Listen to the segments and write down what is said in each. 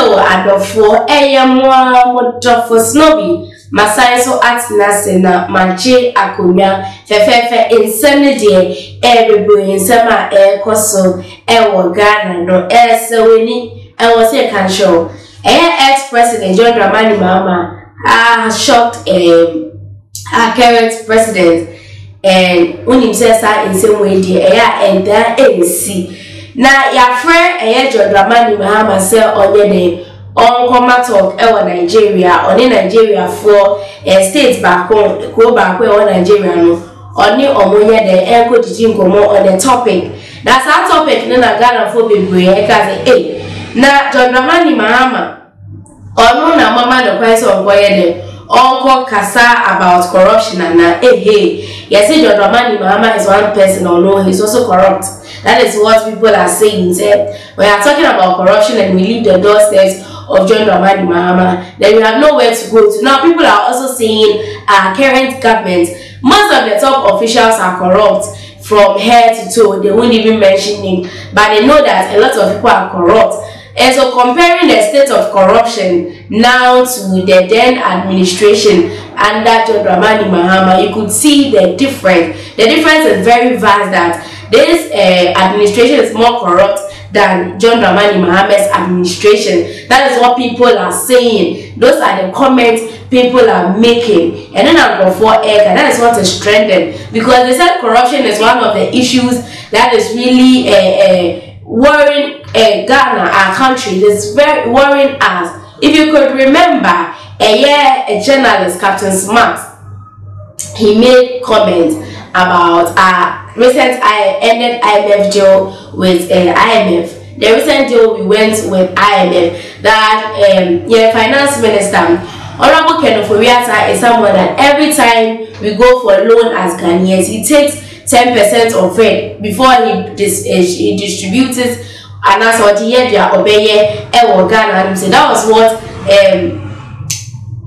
Hello, Addo for Modofo Snobby. Masai so atinase na manche akonya fefefe insane de everybody insema koso wo Ghana no seweni wo say can show ex-president John Dramani Mahama has shocked our current president and when himself in same way and that ANC na ya friend John Dramani Mahama say onye de on comma talk Nigeria on in Nigeria for states back on go back where Nigeria no oni omoye de echo dijingomo on the topic that's our topic na Ghana for people e ka say na John Dramani Mahama onu na mama no kwese onkoye de onko kasa about corruption and yes John Dramani Mahama is one person or no he's also corrupt. That is what people are saying. We are talking about corruption and we leave the doorsteps of John Dramani Mahama, then we have nowhere to go to. Now people are also saying our current government, most of the top officials are corrupt from head to toe. They won't even mention him, but they know that a lot of people are corrupt. And so comparing the state of corruption now to the then administration under John Dramani Mahama, you could see the difference. The difference is very vast that this administration is more corrupt than John Dramani Mahama's administration. That is what people are saying. Those are the comments people are making. And then I'll go for egg, and that is what is trending. Because they said corruption is one of the issues that is really worrying Ghana, our country. It is very worrying us. If you could remember, a journalist, Captain Smart, he made comments about recent ended IMF deal with IMF. The recent deal we went with IMF that finance minister Honorable Kenoforiata is someone that every time we go for loan as Ghanaians, he takes 10% of it before he distributes it, and that's what he had obey Ghana. And so that was what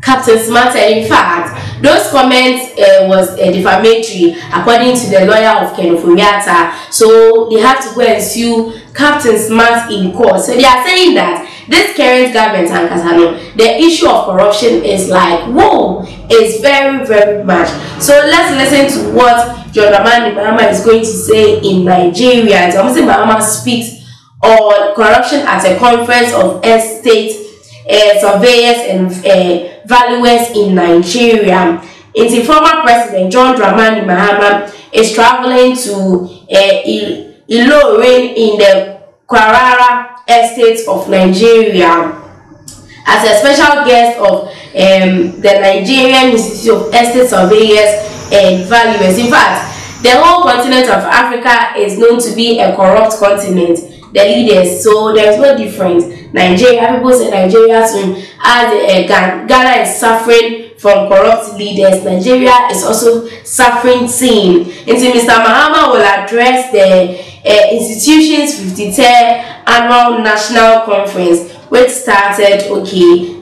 Captain Smart said. In fact, those comments was defamatory according to the lawyer of Kenoforiata, so they have to go and sue Captain Smart in court. So they are saying that this current government and Kasano, the issue of corruption is like, whoa, it's very, very much. So let's listen to what John Dramani Mahama is going to say in Nigeria. Dramani Mahama speaks on corruption at a conference of estate surveyors and valuers in Nigeria. The former president John Dramani Mahama is traveling to Ilorin in the Kwarara estate of Nigeria as a special guest of the Nigerian Institute of Estate Surveyors and Valuers. In fact, the whole continent of Africa is known to be a corrupt continent. The leaders, so there's no difference. Nigeria, people say Nigeria soon, as Ghana is suffering from corrupt leaders, Nigeria is also suffering same. Until Mr. Mahama will address the institution's 53rd annual national conference, which started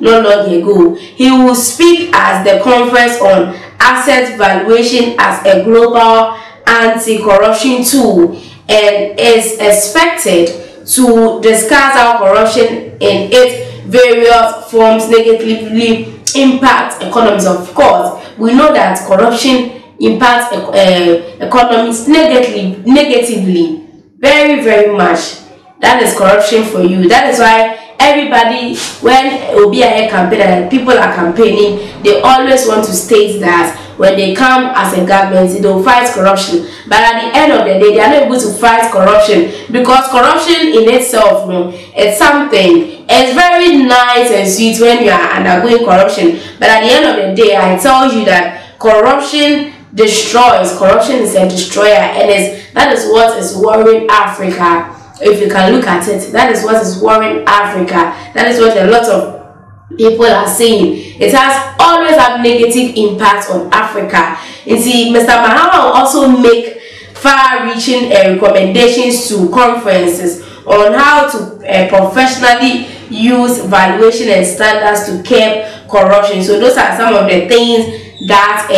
not long ago. He will speak at the conference on asset valuation as a global anti-corruption tool, and is expected to discuss how corruption in its various forms negatively impacts economies. Of course, we know that corruption impacts economies negatively, very, very much. That is corruption for you. That is why everybody, when Obi a campaign and people are campaigning, they always want to state that when they come as a government, they will fight corruption. But at the end of the day, they are not able to fight corruption, because corruption in itself, it's something. It's very nice and sweet when you are undergoing corruption. But at the end of the day, I tell you that corruption destroys. Corruption is a destroyer, and that is what is worrying Africa. If you can look at it, that is what is worrying Africa. That is what a lot of people are saying. It has always had negative impact on Africa. You see, Mr. Mahama will also make far-reaching recommendations to conferences on how to professionally use valuation and standards to curb corruption. So those are some of the things that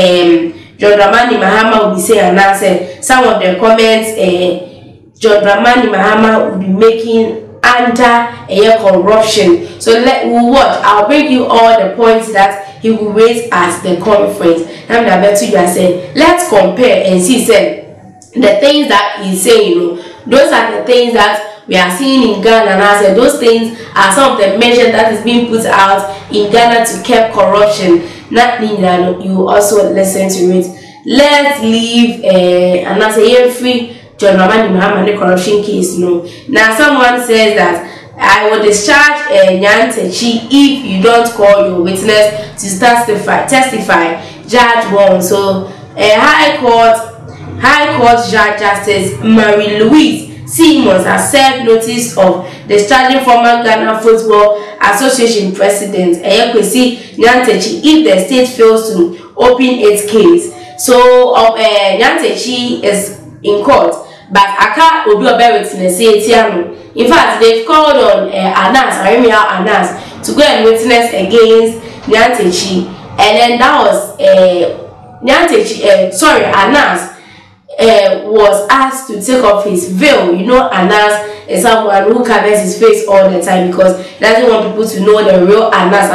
John Dramani Mahama will be saying, and answer some of the comments John Dramani Mahama will be making under a corruption. So we'll watch. I'll bring you all the points that he will raise at the conference. I'm going to you and say, let's compare and see, the things that he's saying, those are the things that we are seeing in Ghana. And I said those things are some of the measures that is being put out in Ghana to curb corruption. Not you also listen to it. Let's leave and I say free John Mahama the corruption case. Now someone says that I will discharge Nyantechi if you don't call your witness to testify. Judge won. So High Court Judge Justice Marie Louise Simmons has served notice of discharging former Ghana Football Association President Eyekwesi Nyantechi if the state fails to open its case. So Nyantechi is in court, but Aka will be a bear witness. In fact, they've called on Anas to go and witness against Nyantechi, and then that was Anas was asked to take off his veil. Anas is someone who covers his face all the time because he doesn't want people to know the real Anas,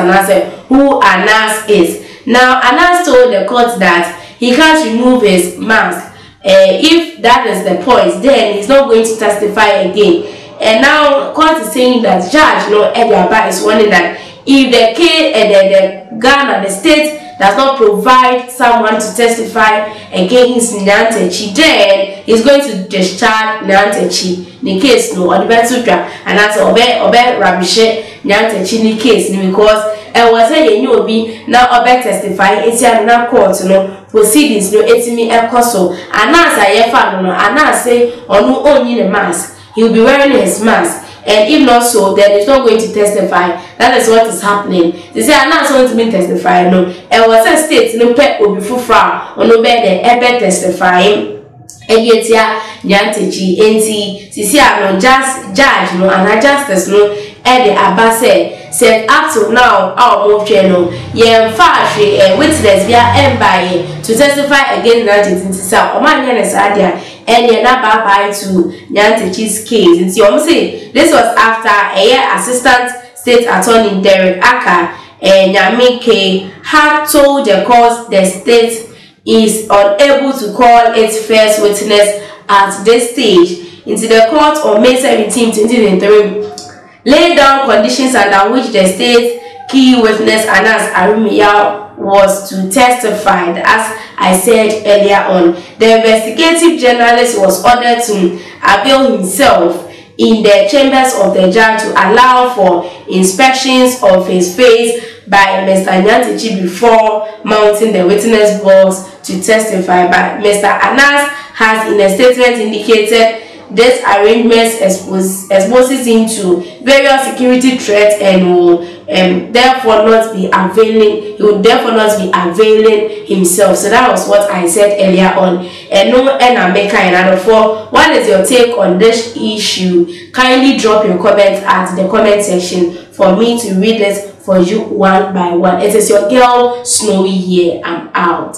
who Anas is. Now, Anas told the court that he can't remove his mask. If that is the point, then he's not going to testify again. And now, court is saying that Judge Ediaba is warning that if the case the Ghana, the state, does not provide someone to testify against Nyantechi, then he's going to discharge Nyantechi. The case or the betutra and that's Obe Rabishe Nyantechi the case because was a be now Obe testify it's na court proceedings etimi ekoso Anas ayefa Anas say onu only the mask. He will be wearing his mask. And if not so, then he's not going to testify. That is what is happening. They say, I'm not going to be testifying. No, it was a state, no pet will be full fra, or no better ever testifying. And yet, Nyantechi, NT, see, no just judge, no, and a justice, no, and the Abase said, up to now, our move channel, fashi, witness via empire to testify against Nyantechi, or my name and you're not bye to Nyantechi's case. And so I'm saying this was after Assistant State Attorney Derek Aka and Nyamike had told the court the state is unable to call its first witness at this stage. Into the court on May 17, 2023 laid down conditions under which the state key witness Anas Arumiyao was to testify. As I said earlier on, the investigative journalist was ordered to avail himself in the chambers of the judge to allow for inspections of his face by Mr. Nyantechi before mounting the witness box to testify. But Mr. Anas has in a statement indicated this arrangement exposes him to various security threats and will therefore not be availing. He will therefore not be availing himself. So that was what I said earlier on. And no, and I make another for. What is your take on this issue? Kindly drop your comments at the comment section for me to read this for you one by one. It is your girl Snowy here. I'm out.